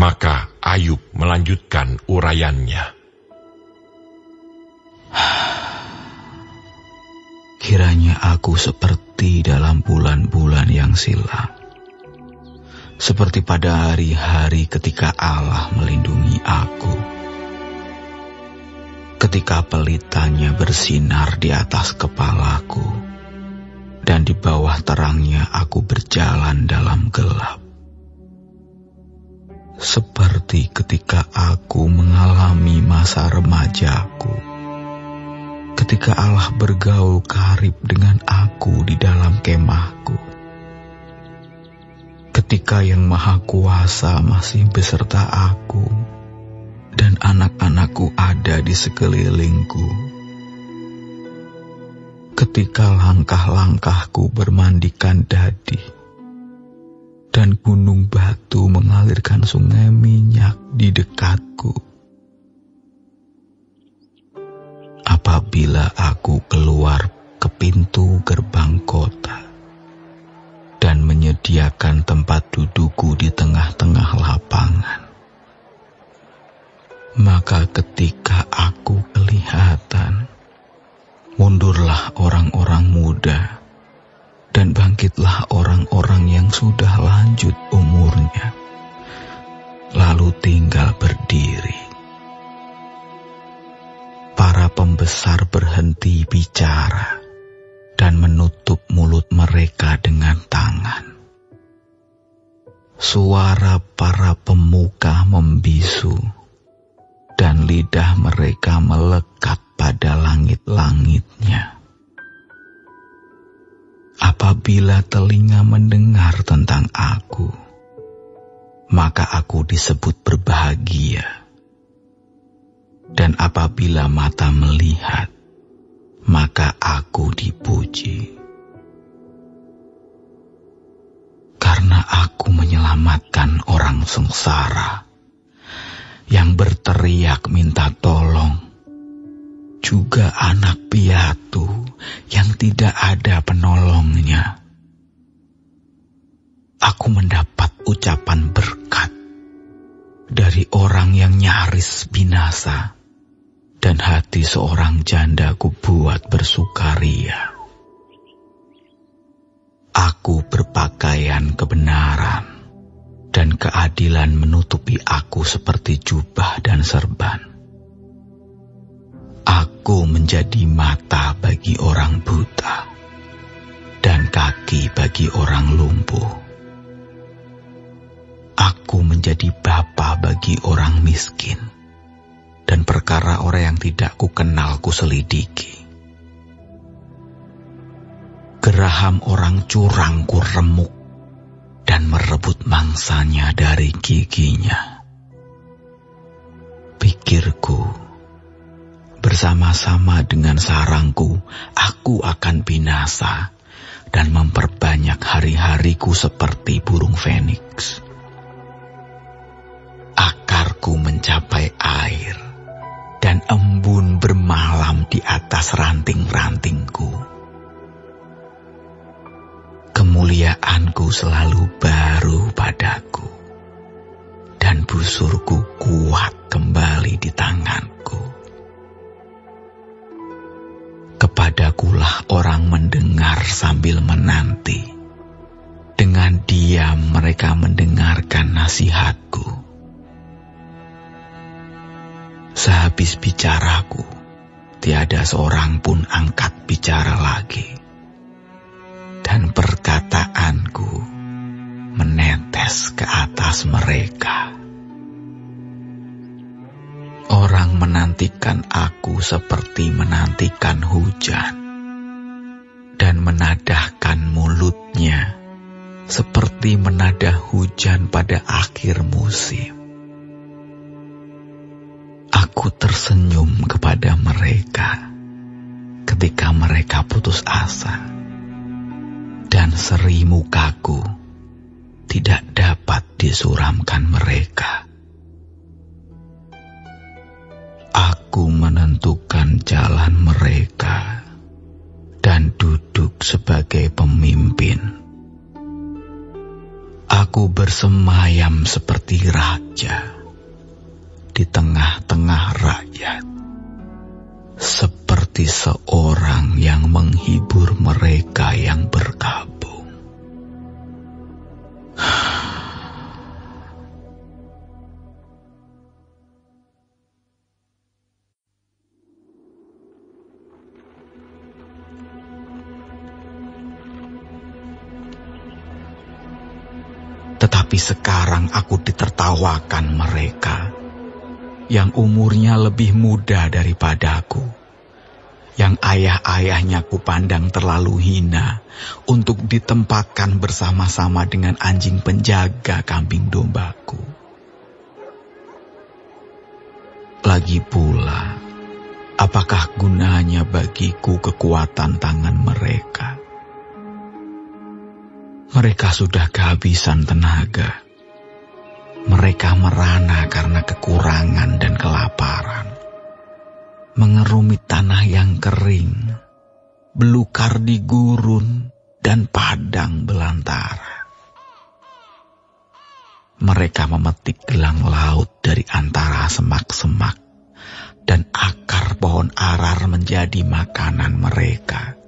Maka Ayub melanjutkan uraiannya. Kiranya aku seperti dalam bulan-bulan yang silam, seperti pada hari-hari ketika Allah melindungi aku, ketika pelitanya bersinar di atas kepalaku, dan di bawah terangnya aku berjalan dalam gelap. Seperti ketika aku mengalami masa remajaku, ketika Allah bergaul karib dengan aku di dalam kemahku, ketika Yang Maha Kuasa masih beserta aku, dan anak-anakku ada di sekelilingku, ketika langkah-langkahku bermandikan dadi, dan gunung batu mengalirkan sungai minyak di dekatku. Apabila aku keluar ke pintu gerbang kota dan menyediakan tempat dudukku di tengah-tengah lapangan, maka ketika aku kelihatan, mundurlah orang-orang muda dan bangkitlah orang-orang yang sudah lanjut umurnya, lalu tinggal berdiri. Para pembesar berhenti bicara dan menutup mulut mereka dengan tangan. Suara para pemuka membisu dan lidah mereka melekat pada langit-langitnya. Apabila telinga mendengar tentang aku, maka aku disebut berbahagia. Dan apabila mata melihat, maka aku dipuji. Karena aku menyelamatkan orang sengsara yang berteriak minta tolong, juga anak piatu yang tidak ada penolongnya. Aku mendapat ucapan berkat dari orang yang nyaris binasa, dan hati seorang janda kubuat bersukaria. Aku berpakaian kebenaran, dan keadilan menutupi aku seperti jubah dan serban. Aku menjadi mata bagi orang buta, dan kaki bagi orang lumpuh. Aku menjadi bapa bagi orang miskin, dan perkara orang yang tidak kukenal kuselidiki. Geraham orang curang kuremuk, dan merebut mangsanya dari giginya. Pikirku, bersama-sama dengan sarangku, aku akan binasa dan memperbanyak hari-hariku seperti burung feniks. Akarku mencapai air, dan embun bermalam di atas ranting-rantingku. Kemuliaanku selalu baru padaku, dan busurku kuat kembali di tanganku. Kepadakulah orang mendengar sambil menanti. Dengan diam mereka mendengarkan nasihatku. Sehabis bicaraku, tiada seorang pun angkat bicara lagi. Dan perkataanku menetes ke atas mereka. Orang menantikan aku seperti menantikan hujan, dan menadahkan mulutnya seperti menadah hujan pada akhir musim. Aku tersenyum kepada mereka ketika mereka putus asa, dan seri mukaku tidak dapat disuramkan mereka. Aku menentukan jalan mereka dan duduk sebagai pemimpin. Aku Aku bersemayam seperti raja di tengah-tengah rakyat, seperti seorang yang menghibur mereka yang berkabung. Tetapi sekarang aku ditertawakan mereka yang umurnya lebih muda daripadaku, yang ayah-ayahnya kupandang terlalu hina untuk ditempatkan bersama-sama dengan anjing penjaga kambing dombaku. Lagi pula, apakah gunanya bagiku kekuatan tangan mereka? Mereka sudah kehabisan tenaga. Mereka merana karena kekurangan dan kelaparan. Mengerumit tanah yang kering, belukar di gurun dan padang belantara. Mereka memetik gelang laut dari antara semak-semak, dan akar pohon arar menjadi makanan mereka.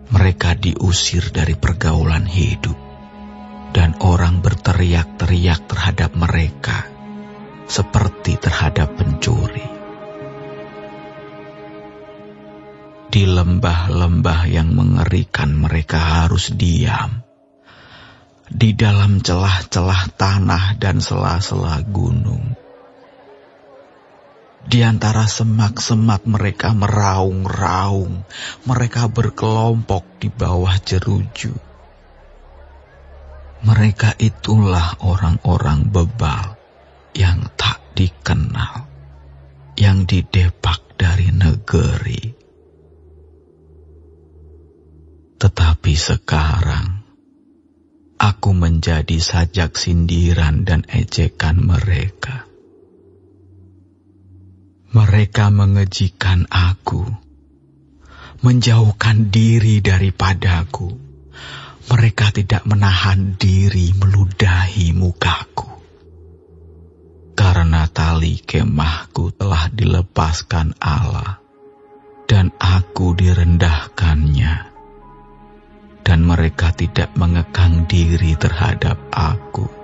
Mereka diusir dari pergaulan hidup, dan orang berteriak-teriak terhadap mereka seperti terhadap pencuri. Di lembah-lembah yang mengerikan mereka harus diam, di dalam celah-celah tanah dan sela-sela gunung. Di antara semak-semak mereka meraung-raung, mereka berkelompok di bawah jeruju. Mereka itulah orang-orang bebal yang tak dikenal, yang didepak dari negeri. Tetapi sekarang, aku menjadi sajak sindiran dan ejekan mereka. Mereka mengejikan aku, menjauhkan diri daripadaku. Mereka tidak menahan diri meludahi mukaku. Karena tali kemahku telah dilepaskan Allah, dan aku direndahkannya. Dan mereka tidak mengekang diri terhadap aku.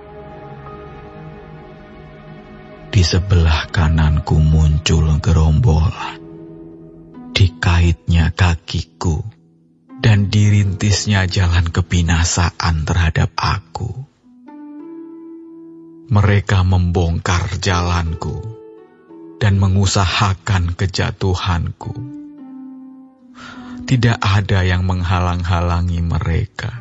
Di sebelah kananku muncul gerombolan, dikaitnya kakiku, dan dirintisnya jalan kebinasaan terhadap aku. Mereka membongkar jalanku dan mengusahakan kejatuhanku. Tidak ada yang menghalang-halangi mereka.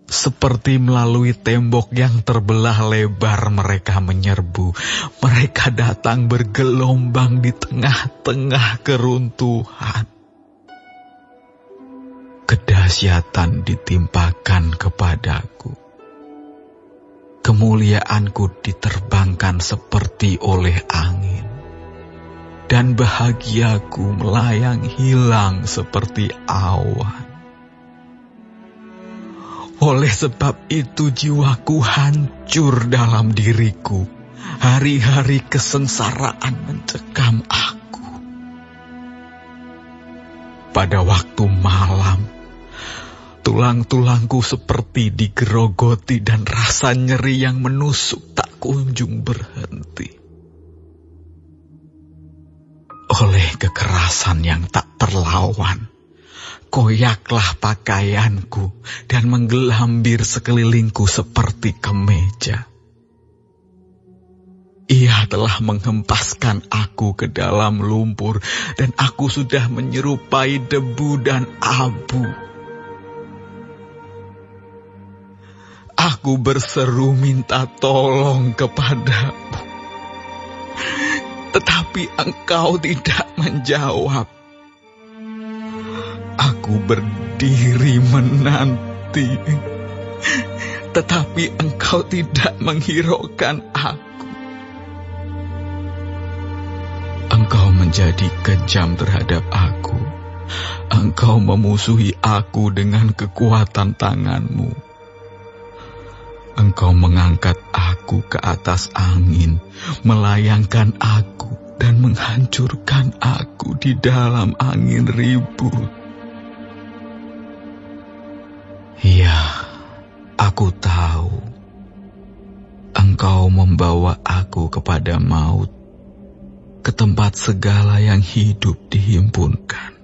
Seperti melalui tembok yang terbelah lebar mereka menyerbu. Mereka datang bergelombang di tengah-tengah keruntuhan. Kedahsyatan ditimpakan kepadaku. Kemuliaanku diterbangkan seperti oleh angin. Dan bahagiaku melayang hilang seperti awan. Oleh sebab itu jiwaku hancur dalam diriku. Hari-hari kesengsaraan mencekam aku. Pada waktu malam, tulang-tulangku seperti digerogoti dan rasa nyeri yang menusuk tak kunjung berhenti. Oleh kekerasan yang tak terlawan, koyaklah pakaianku dan menggelambir sekelilingku seperti kemeja. Ia telah menghempaskan aku ke dalam lumpur dan aku sudah menyerupai debu dan abu. Aku berseru minta tolong kepadamu, tetapi engkau tidak menjawab. Aku berdiri menanti, tetapi engkau tidak menghiraukan aku. Engkau menjadi kejam terhadap aku, Engkau memusuhi aku dengan kekuatan tangan-Mu. Engkau mengangkat aku ke atas angin, melayangkan aku dan menghancurkan aku di dalam angin ribut. Ya, aku tahu Engkau membawa aku kepada maut, ke tempat segala yang hidup dihimpunkan.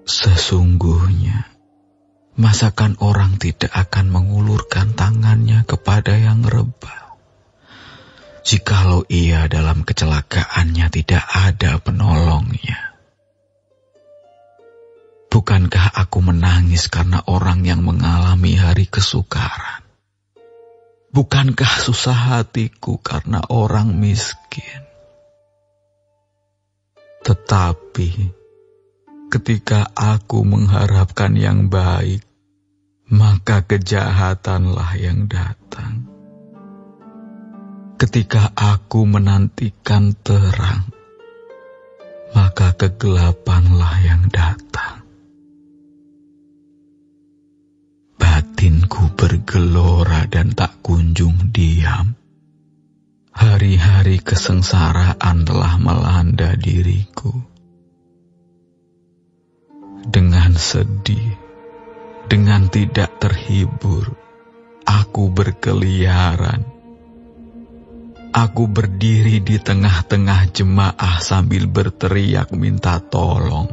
Sesungguhnya, masakan orang tidak akan mengulurkan tangannya kepada yang rebah, jikalau ia dalam kecelakaannya tidak ada penolongnya? Bukankah aku menangis karena orang yang mengalami hari kesukaran? Bukankah susah hatiku karena orang miskin? Tetapi ketika aku mengharapkan yang baik, maka kejahatanlah yang datang. Ketika aku menantikan terang, maka kegelapanlah yang datang. Batinku bergelora dan tak kunjung diam. Hari-hari kesengsaraan telah melanda diriku. Dengan sedih, dengan tidak terhibur, aku berkeliaran. Aku berdiri di tengah-tengah jemaah sambil berteriak minta tolong.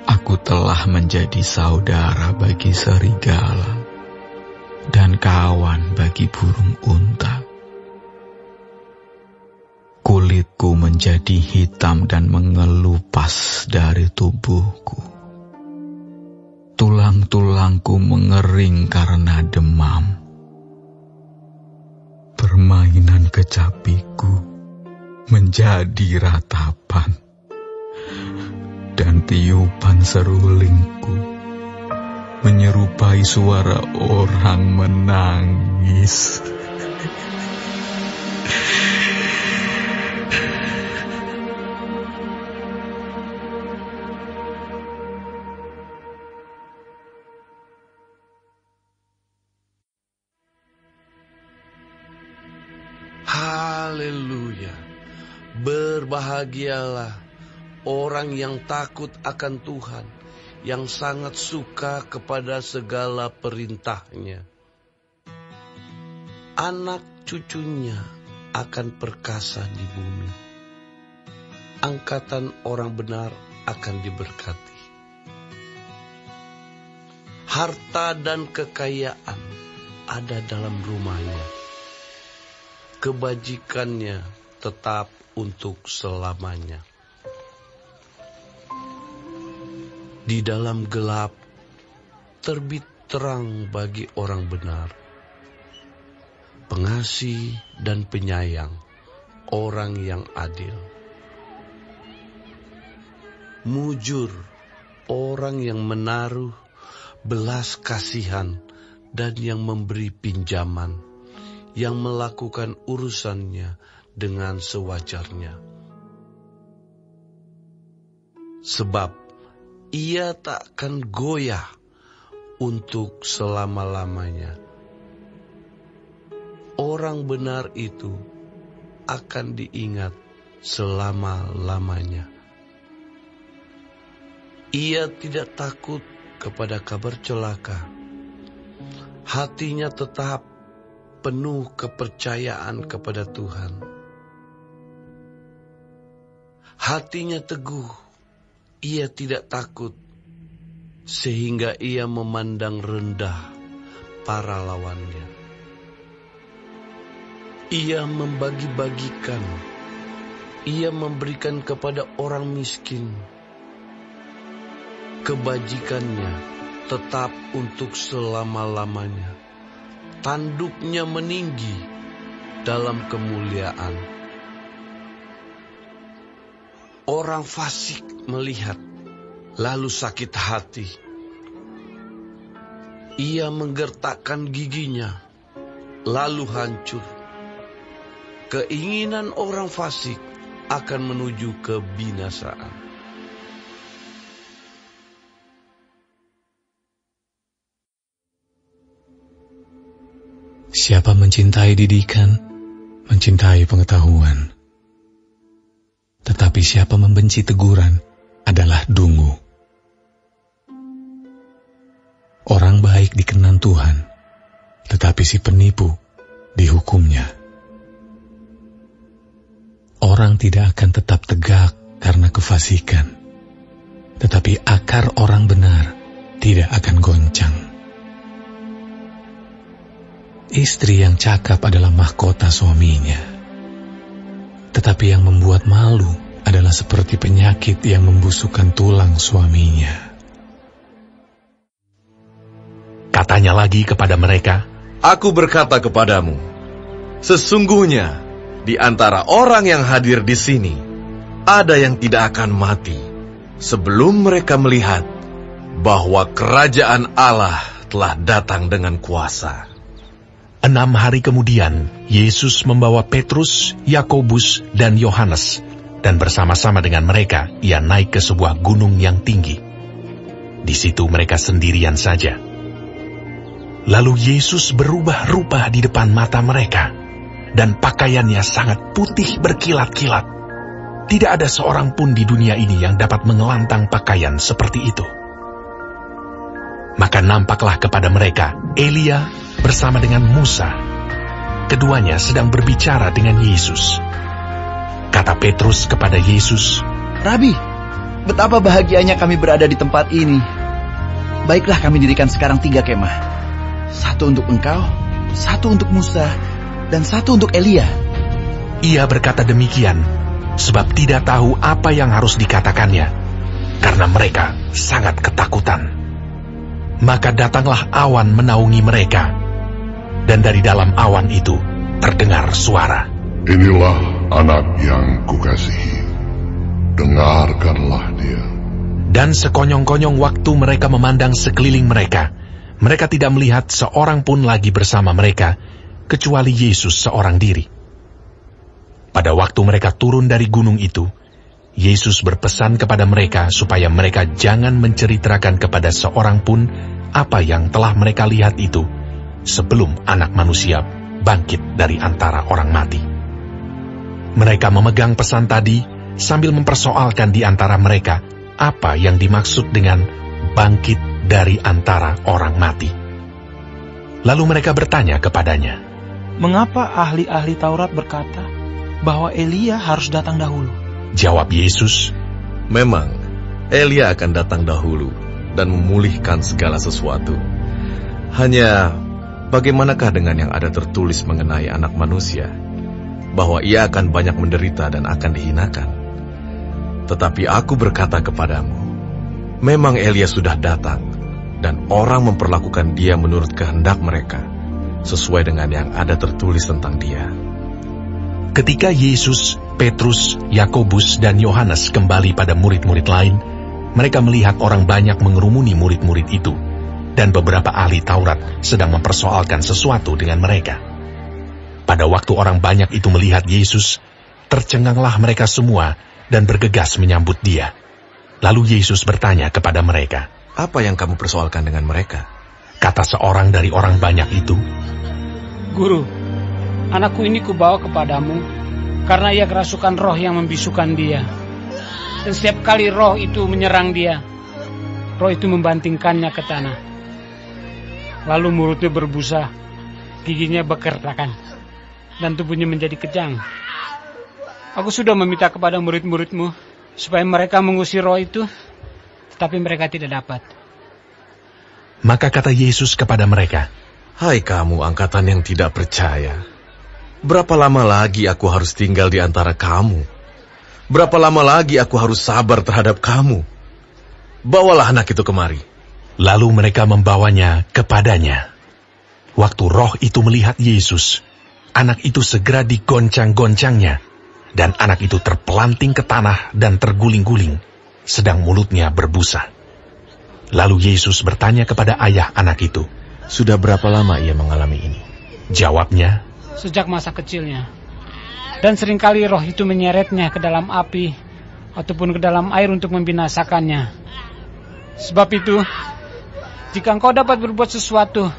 Aku telah menjadi saudara bagi serigala dan kawan bagi burung unta. Kulitku menjadi hitam dan mengelupas dari tubuhku. Tulang-tulangku mengering karena demam. Permainan kecapiku menjadi ratapan, dan tiupan serulingku menyerupai suara orang menangis. Haleluya. Berbahagialah orang yang takut akan Tuhan, yang sangat suka kepada segala perintah-Nya. Anak cucunya akan perkasa di bumi. Angkatan orang benar akan diberkati. Harta dan kekayaan ada dalam rumahnya. Kebajikannya tetap untuk selamanya. Di dalam gelap terbit terang bagi orang benar. Pengasih dan penyayang, orang yang adil. Mujur, orang yang menaruh belas kasihan dan yang memberi pinjaman, yang melakukan urusannya dengan sewajarnya. Sebab ia takkan goyah untuk selama-lamanya. Orang benar itu akan diingat selama-lamanya. Ia tidak takut kepada kabar celaka. Hatinya tetap penuh kepercayaan kepada Tuhan. Hatinya teguh, ia tidak takut, sehingga ia memandang rendah para lawannya. Ia membagi-bagikan, ia memberikan kepada orang miskin. Kebajikannya tetap untuk selama-lamanya. Tanduknya meninggi dalam kemuliaan. Orang fasik melihat, lalu sakit hati. Ia menggertakkan giginya, lalu hancur. Keinginan orang fasik akan menuju kebinasaan. Siapa mencintai didikan, mencintai pengetahuan. Tetapi siapa membenci teguran adalah dungu. Orang baik dikenan Tuhan, tetapi si penipu dihukumnya. Orang tidak akan tetap tegak karena kefasikan, tetapi akar orang benar tidak akan goncang. Istri yang cakap adalah mahkota suaminya, tetapi yang membuat malu adalah seperti penyakit yang membusukkan tulang suaminya. Katanya lagi kepada mereka, Aku berkata kepadamu, sesungguhnya di antara orang yang hadir di sini, ada yang tidak akan mati sebelum mereka melihat bahwa kerajaan Allah telah datang dengan kuasa. 6 hari kemudian, Yesus membawa Petrus, Yakobus, dan Yohanes, dan bersama-sama dengan mereka, ia naik ke sebuah gunung yang tinggi. Di situ mereka sendirian saja. Lalu Yesus berubah rupa di depan mata mereka, dan pakaiannya sangat putih berkilat-kilat. Tidak ada seorang pun di dunia ini yang dapat mengelantang pakaian seperti itu. Maka nampaklah kepada mereka Elia bersama dengan Musa. Keduanya sedang berbicara dengan Yesus. Kata Petrus kepada Yesus, Rabi, betapa bahagianya kami berada di tempat ini. Baiklah kami dirikan sekarang 3 kemah. 1 untuk engkau, 1 untuk Musa, dan 1 untuk Elia. Ia berkata demikian, sebab tidak tahu apa yang harus dikatakannya, karena mereka sangat ketakutan. Maka datanglah awan menaungi mereka, dan dari dalam awan itu terdengar suara, Inilah anak yang kukasihi, dengarkanlah dia. Dan sekonyong-konyong waktu mereka memandang sekeliling mereka, mereka tidak melihat seorang pun lagi bersama mereka, kecuali Yesus seorang diri. Pada waktu mereka turun dari gunung itu, Yesus berpesan kepada mereka supaya mereka jangan menceritakan kepada seorang pun apa yang telah mereka lihat itu, sebelum Anak Manusia bangkit dari antara orang mati. Mereka memegang pesan tadi sambil mempersoalkan di antara mereka apa yang dimaksud dengan bangkit dari antara orang mati. Lalu mereka bertanya kepadanya, Mengapa ahli-ahli Taurat berkata bahwa Elia harus datang dahulu? Jawab Yesus, Memang Elia akan datang dahulu dan memulihkan segala sesuatu. Hanya bagaimanakah dengan yang ada tertulis mengenai Anak Manusia, bahwa ia akan banyak menderita dan akan dihinakan? Tetapi aku berkata kepadamu, memang Elia sudah datang, dan orang memperlakukan dia menurut kehendak mereka, sesuai dengan yang ada tertulis tentang dia. Ketika Yesus, Petrus, Yakobus, dan Yohanes kembali pada murid-murid lain, mereka melihat orang banyak mengerumuni murid-murid itu, dan beberapa ahli Taurat sedang mempersoalkan sesuatu dengan mereka. Pada waktu orang banyak itu melihat Yesus, tercenganglah mereka semua dan bergegas menyambut dia. Lalu Yesus bertanya kepada mereka, Apa yang kamu persoalkan dengan mereka? Kata seorang dari orang banyak itu, Guru, anakku ini kubawa kepadamu karena ia kerasukan roh yang membisukan dia. Dan setiap kali roh itu menyerang dia, roh itu membantingkannya ke tanah. Lalu mulutnya berbusa, giginya bekertakan, dan tubuhnya menjadi kejang. Aku sudah meminta kepada murid-muridmu supaya mereka mengusir roh itu, tetapi mereka tidak dapat. Maka kata Yesus kepada mereka, Hai kamu angkatan yang tidak percaya, berapa lama lagi aku harus tinggal di antara kamu? Berapa lama lagi aku harus sabar terhadap kamu? Bawalah anak itu kemari. Lalu mereka membawanya kepadanya. Waktu roh itu melihat Yesus, anak itu segera digoncang-goncangnya, dan anak itu terpelanting ke tanah dan terguling-guling, sedang mulutnya berbusa. Lalu Yesus bertanya kepada ayah anak itu, Sudah berapa lama ia mengalami ini? Jawabnya, Sejak masa kecilnya. Dan seringkali roh itu menyeretnya ke dalam api ataupun ke dalam air untuk membinasakannya. Sebab itu, jika engkau dapat berbuat sesuatu,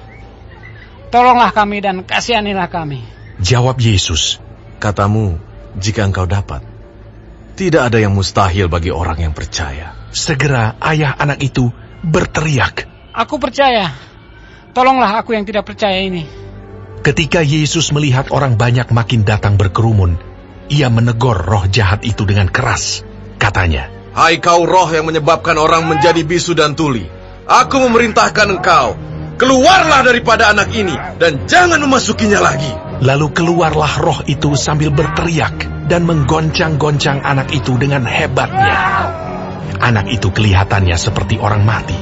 tolonglah kami dan kasihanilah kami. Jawab Yesus, katamu, jika engkau dapat. Tidak ada yang mustahil bagi orang yang percaya. Segera ayah anak itu berteriak, Aku percaya, tolonglah aku yang tidak percaya ini. Ketika Yesus melihat orang banyak makin datang berkerumun, ia menegur roh jahat itu dengan keras. Katanya, Hai kau roh yang menyebabkan orang menjadi bisu dan tuli, aku memerintahkan engkau, keluarlah daripada anak ini dan jangan memasukinya lagi. Lalu keluarlah roh itu sambil berteriak dan menggoncang-goncang anak itu dengan hebatnya. Anak itu kelihatannya seperti orang mati,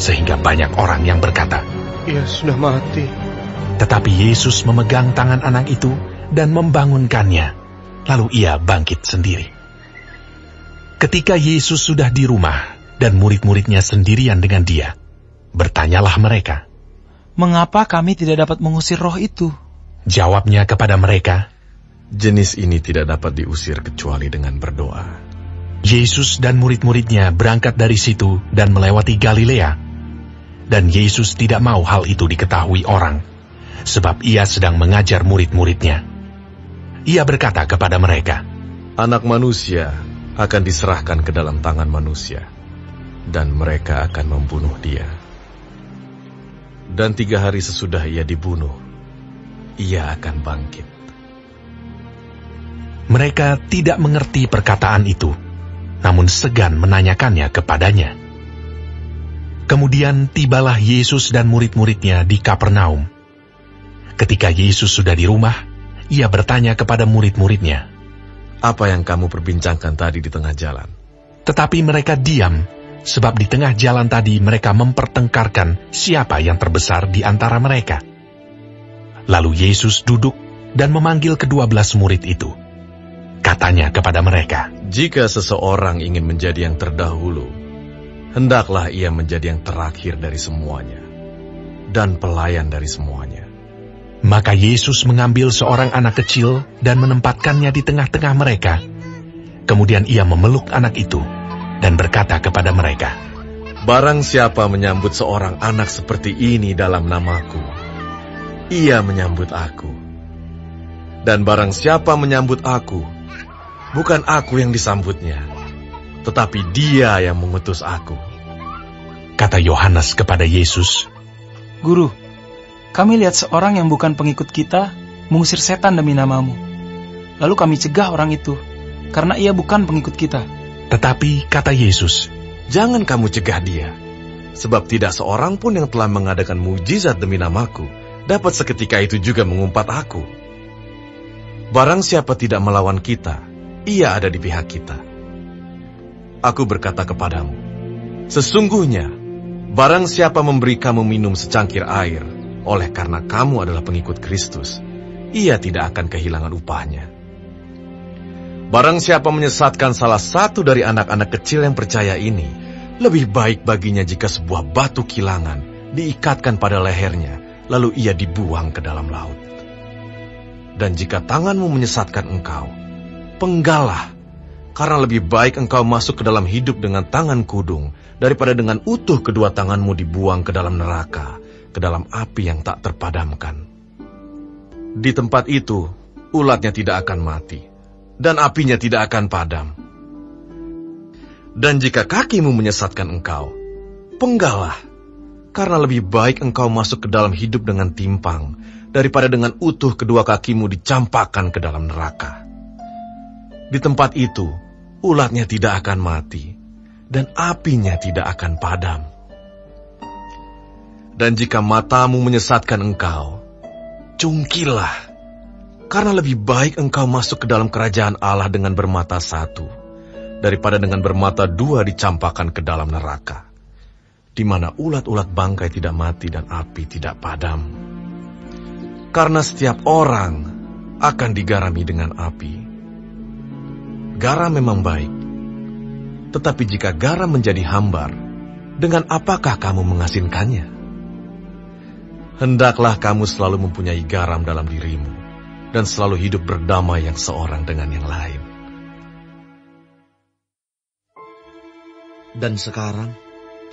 sehingga banyak orang yang berkata, Ia sudah mati. Tetapi Yesus memegang tangan anak itu dan membangunkannya, lalu ia bangkit sendiri. Ketika Yesus sudah di rumah dan murid-muridnya sendirian dengan dia, bertanyalah mereka, Mengapa kami tidak dapat mengusir roh itu? Jawabnya kepada mereka, Jenis ini tidak dapat diusir kecuali dengan berdoa. Yesus dan murid-muridnya berangkat dari situ dan melewati Galilea. Dan Yesus tidak mau hal itu diketahui orang, sebab ia sedang mengajar murid-muridnya. Ia berkata kepada mereka, Anak manusia akan diserahkan ke dalam tangan manusia, dan mereka akan membunuh dia. Dan 3 hari sesudah ia dibunuh, ia akan bangkit. Mereka tidak mengerti perkataan itu, namun segan menanyakannya kepadanya. Kemudian tibalah Yesus dan murid-muridnya di Kapernaum. Ketika Yesus sudah di rumah, ia bertanya kepada murid-muridnya, Apa yang kamu perbincangkan tadi di tengah jalan? Tetapi mereka diam, sebab di tengah jalan tadi mereka mempertengkarkan siapa yang terbesar di antara mereka. Lalu Yesus duduk dan memanggil ke-12 murid itu. Katanya kepada mereka, Jika seseorang ingin menjadi yang terdahulu, hendaklah ia menjadi yang terakhir dari semuanya, dan pelayan dari semuanya. Maka Yesus mengambil seorang anak kecil dan menempatkannya di tengah-tengah mereka. Kemudian ia memeluk anak itu dan berkata kepada mereka, Barang siapa menyambut seorang anak seperti ini dalam namaku, ia menyambut aku. Dan barang siapa menyambut aku, bukan aku yang disambutnya, tetapi dia yang mengutus aku. Kata Yohanes kepada Yesus, Guru, kami lihat seorang yang bukan pengikut kita mengusir setan demi namamu. Lalu kami cegah orang itu, karena ia bukan pengikut kita. Tetapi kata Yesus, Jangan kamu cegah dia, sebab tidak seorang pun yang telah mengadakan mujizat demi namaku dapat seketika itu juga mengumpat aku. Barang siapa tidak melawan kita, ia ada di pihak kita. Aku berkata kepadamu, sesungguhnya, barang siapa memberi kamu minum secangkir air, oleh karena kamu adalah pengikut Kristus, ia tidak akan kehilangan upahnya. Barang siapa menyesatkan salah satu dari anak-anak kecil yang percaya ini, lebih baik baginya jika sebuah batu kilangan diikatkan pada lehernya, lalu ia dibuang ke dalam laut. Dan jika tanganmu menyesatkan engkau, penggalah, karena lebih baik engkau masuk ke dalam hidup dengan tangan kudung, daripada dengan utuh kedua tanganmu dibuang ke dalam neraka, ke dalam api yang tak terpadamkan. Di tempat itu, ulatnya tidak akan mati, dan apinya tidak akan padam. Dan jika kakimu menyesatkan engkau, penggalah, karena lebih baik engkau masuk ke dalam hidup dengan timpang, daripada dengan utuh kedua kakimu dicampakkan ke dalam neraka. Di tempat itu, ulatnya tidak akan mati, dan apinya tidak akan padam. Dan jika matamu menyesatkan engkau, cungkilah, karena lebih baik engkau masuk ke dalam kerajaan Allah dengan bermata satu, daripada dengan bermata dua dicampakkan ke dalam neraka, di mana ulat-ulat bangkai tidak mati dan api tidak padam. Karena setiap orang akan digarami dengan api. Garam memang baik, tetapi jika garam menjadi hambar, dengan apakah kamu mengasinkannya? Hendaklah kamu selalu mempunyai garam dalam dirimu, dan selalu hidup berdamai yang seorang dengan yang lain. Dan sekarang,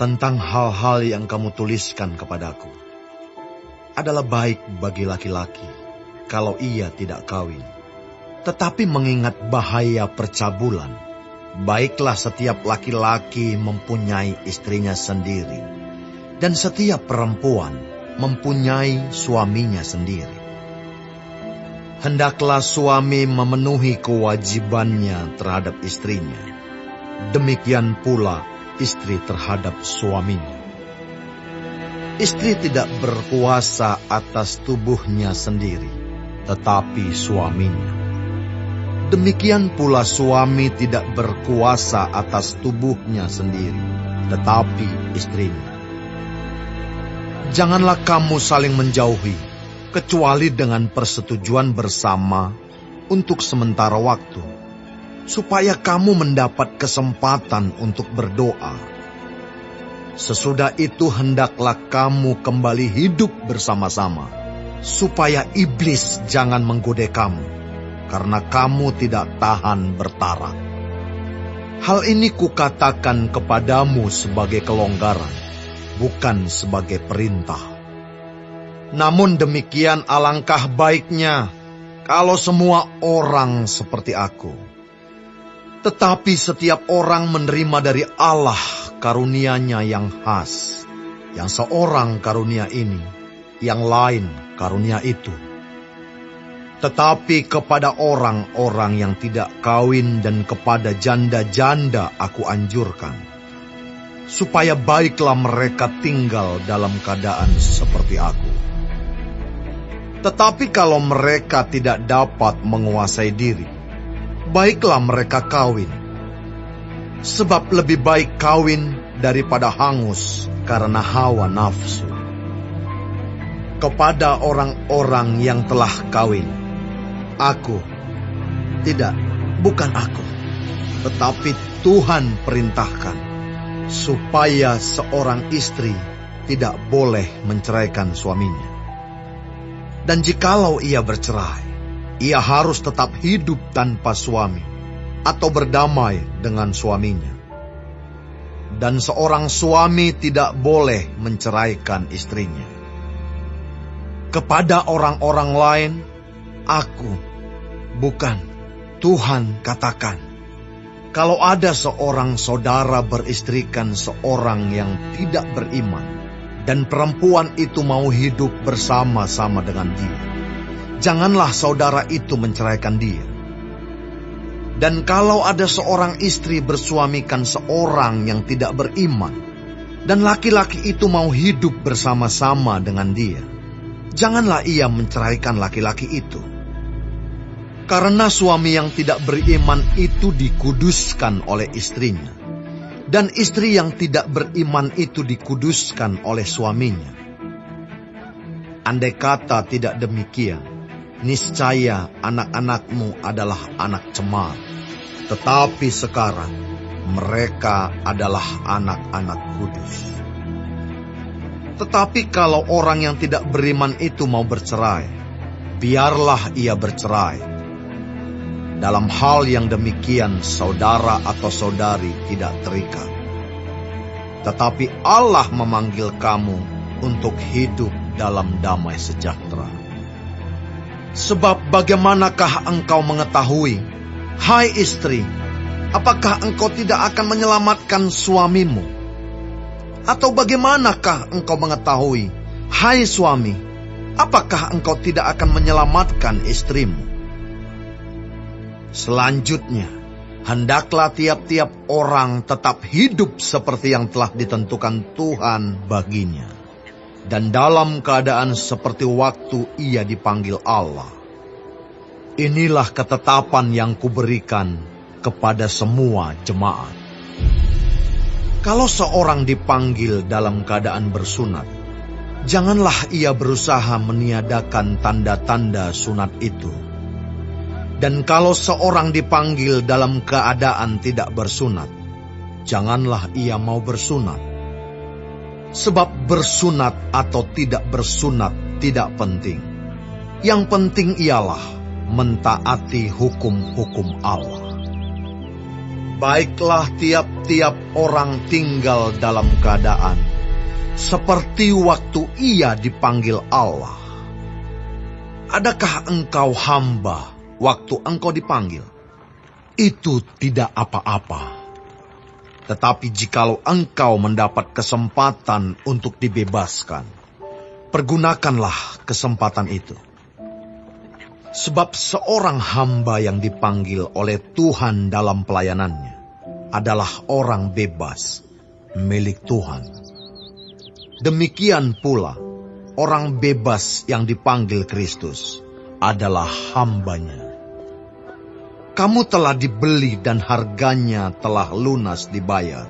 tentang hal-hal yang kamu tuliskan kepadaku, adalah baik bagi laki-laki kalau ia tidak kawin. Tetapi mengingat bahaya percabulan, baiklah setiap laki-laki mempunyai istrinya sendiri, dan setiap perempuan mempunyai suaminya sendiri. Hendaklah suami memenuhi kewajibannya terhadap istrinya, demikian pula istri terhadap suaminya. Istri tidak berkuasa atas tubuhnya sendiri, tetapi suaminya. Demikian pula suami tidak berkuasa atas tubuhnya sendiri, tetapi istrinya. Janganlah kamu saling menjauhi, kecuali dengan persetujuan bersama untuk sementara waktu, supaya kamu mendapat kesempatan untuk berdoa. Sesudah itu hendaklah kamu kembali hidup bersama-sama, supaya iblis jangan menggoda kamu, karena kamu tidak tahan bertarak. Hal ini kukatakan kepadamu sebagai kelonggaran, bukan sebagai perintah. Namun demikian alangkah baiknya kalau semua orang seperti aku. Tetapi setiap orang menerima dari Allah karunia-Nya yang khas, yang seorang karunia ini, yang lain karunia itu. Tetapi kepada orang-orang yang tidak kawin dan kepada janda-janda aku anjurkan, supaya baiklah mereka tinggal dalam keadaan seperti aku. Tetapi kalau mereka tidak dapat menguasai diri, baiklah mereka kawin. Sebab lebih baik kawin daripada hangus karena hawa nafsu. Kepada orang-orang yang telah kawin, bukan aku, tetapi Tuhan perintahkan, supaya seorang istri tidak boleh menceraikan suaminya. Dan jikalau ia bercerai, ia harus tetap hidup tanpa suami, atau berdamai dengan suaminya. Dan seorang suami tidak boleh menceraikan istrinya. Kepada orang-orang lain, bukan Tuhan katakan, kalau ada seorang saudara beristrikan seorang yang tidak beriman, dan perempuan itu mau hidup bersama-sama dengan dia, janganlah saudara itu menceraikan dia. Dan kalau ada seorang istri bersuamikan seorang yang tidak beriman, dan laki-laki itu mau hidup bersama-sama dengan dia, janganlah ia menceraikan laki-laki itu. Karena suami yang tidak beriman itu dikuduskan oleh istrinya, dan istri yang tidak beriman itu dikuduskan oleh suaminya. Andai kata tidak demikian, niscaya anak-anakmu adalah anak cemar, tetapi sekarang mereka adalah anak-anak kudus. Tetapi kalau orang yang tidak beriman itu mau bercerai, biarlah ia bercerai. Dalam hal yang demikian, saudara atau saudari tidak terikat. Tetapi Allah memanggil kamu untuk hidup dalam damai sejahtera. Sebab bagaimanakah engkau mengetahui, hai istri, apakah engkau tidak akan menyelamatkan suamimu? Atau bagaimanakah engkau mengetahui, hai suami, apakah engkau tidak akan menyelamatkan istrimu? Selanjutnya, hendaklah tiap-tiap orang tetap hidup seperti yang telah ditentukan Tuhan baginya, dan dalam keadaan seperti waktu ia dipanggil Allah. Inilah ketetapan yang kuberikan kepada semua jemaat. Kalau seorang dipanggil dalam keadaan bersunat, janganlah ia berusaha meniadakan tanda-tanda sunat itu. Dan kalau seorang dipanggil dalam keadaan tidak bersunat, janganlah ia mau bersunat. Sebab bersunat atau tidak bersunat tidak penting. Yang penting ialah mentaati hukum-hukum Allah. Baiklah tiap-tiap orang tinggal dalam keadaan seperti waktu ia dipanggil Allah. Adakah engkau hamba waktu engkau dipanggil? Itu tidak apa-apa. Tetapi jikalau engkau mendapat kesempatan untuk dibebaskan, pergunakanlah kesempatan itu. Sebab seorang hamba yang dipanggil oleh Tuhan dalam pelayanannya adalah orang bebas, milik Tuhan. Demikian pula, orang bebas yang dipanggil Kristus adalah hambanya. Kamu telah dibeli dan harganya telah lunas dibayar.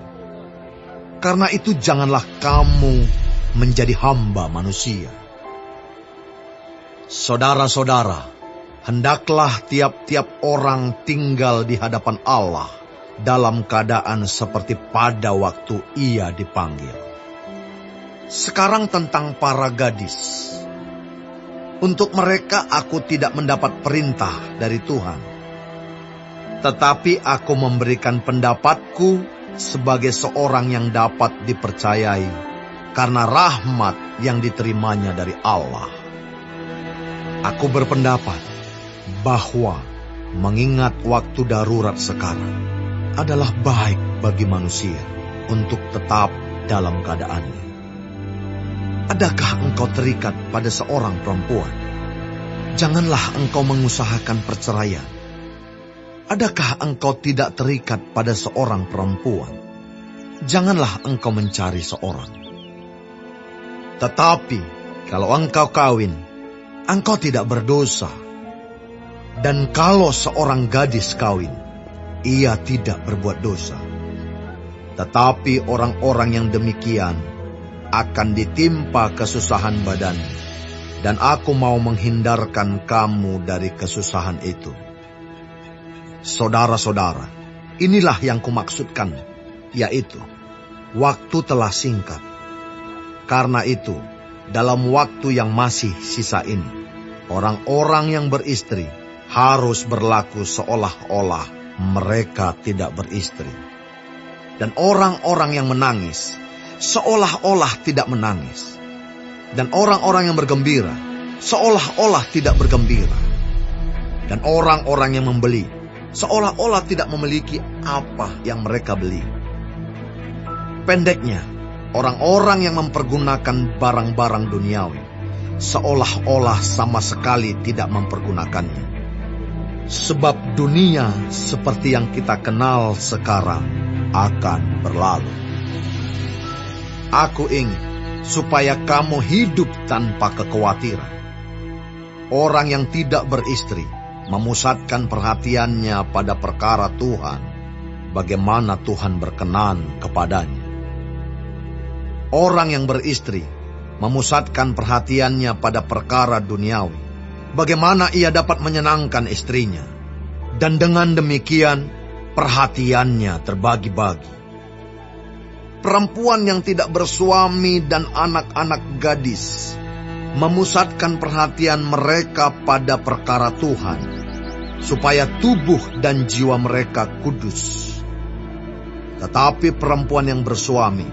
Karena itu janganlah kamu menjadi hamba manusia. Saudara-saudara, hendaklah tiap-tiap orang tinggal di hadapan Allah dalam keadaan seperti pada waktu ia dipanggil. Sekarang tentang para gadis. Untuk mereka aku tidak mendapat perintah dari Tuhan. Tetapi aku memberikan pendapatku sebagai seorang yang dapat dipercayai karena rahmat yang diterimanya dari Allah. Aku berpendapat bahwa mengingat waktu darurat sekarang adalah baik bagi manusia untuk tetap dalam keadaannya. Adakah engkau terikat pada seorang perempuan? Janganlah engkau mengusahakan perceraian. Adakah engkau tidak terikat pada seorang perempuan? Janganlah engkau mencari seorang. Tetapi kalau engkau kawin, engkau tidak berdosa. Dan kalau seorang gadis kawin, ia tidak berbuat dosa. Tetapi orang-orang yang demikian akan ditimpa kesusahan badan, dan aku mau menghindarkan kamu dari kesusahan itu. Saudara-saudara, inilah yang kumaksudkan, yaitu waktu telah singkat. Karena itu, dalam waktu yang masih sisa ini, orang-orang yang beristri harus berlaku seolah-olah mereka tidak beristri. Dan orang-orang yang menangis seolah-olah tidak menangis. Dan orang-orang yang bergembira seolah-olah tidak bergembira. Dan orang-orang yang membeli seolah-olah tidak memiliki apa yang mereka beli. Pendeknya, orang-orang yang mempergunakan barang-barang duniawi seolah-olah sama sekali tidak mempergunakannya. Sebab dunia seperti yang kita kenal sekarang akan berlalu. Aku ingin supaya kamu hidup tanpa kekhawatiran. Orang yang tidak beristri memusatkan perhatiannya pada perkara Tuhan, bagaimana Tuhan berkenan kepadanya. Orang yang beristri memusatkan perhatiannya pada perkara duniawi, bagaimana ia dapat menyenangkan istrinya. Dan dengan demikian, perhatiannya terbagi-bagi. Perempuan yang tidak bersuami dan anak-anak gadis memusatkan perhatian mereka pada perkara Tuhan, supaya tubuh dan jiwa mereka kudus. Tetapi perempuan yang bersuami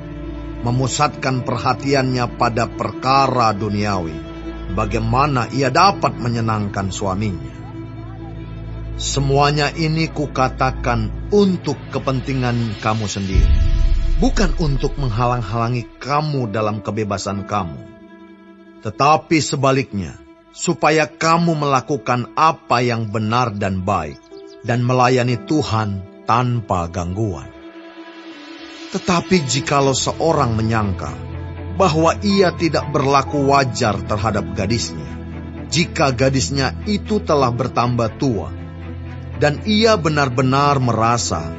memusatkan perhatiannya pada perkara duniawi, bagaimana ia dapat menyenangkan suaminya. Semuanya ini kukatakan untuk kepentingan kamu sendiri, bukan untuk menghalang-halangi kamu dalam kebebasan kamu. Tetapi sebaliknya, supaya kamu melakukan apa yang benar dan baik, dan melayani Tuhan tanpa gangguan. Tetapi jikalau seorang menyangka bahwa ia tidak berlaku wajar terhadap gadisnya, jika gadisnya itu telah bertambah tua, dan ia benar-benar merasa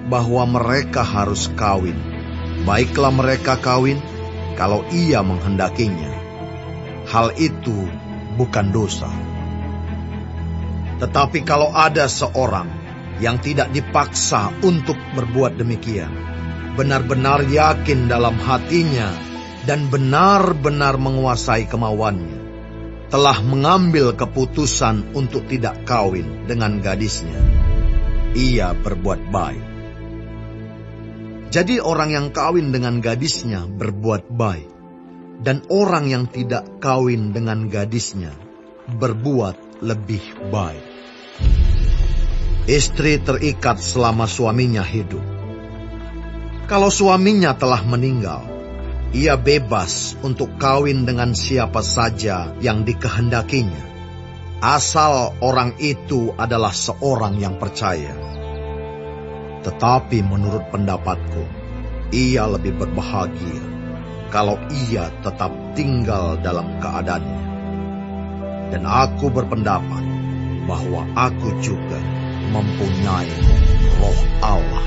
bahwa mereka harus kawin, baiklah mereka kawin kalau ia menghendakinya. Hal itu bukan dosa. Tetapi kalau ada seorang yang tidak dipaksa untuk berbuat demikian, benar-benar yakin dalam hatinya dan benar-benar menguasai kemauannya, telah mengambil keputusan untuk tidak kawin dengan gadisnya, ia berbuat baik. Jadi orang yang kawin dengan gadisnya berbuat baik, dan orang yang tidak kawin dengan gadisnya berbuat lebih baik. Istri terikat selama suaminya hidup. Kalau suaminya telah meninggal, ia bebas untuk kawin dengan siapa saja yang dikehendakinya, asal orang itu adalah seorang yang percaya. Tetapi menurut pendapatku, ia lebih berbahagia kalau ia tetap tinggal dalam keadaannya. Dan aku berpendapat bahwa aku juga mempunyai Roh Allah.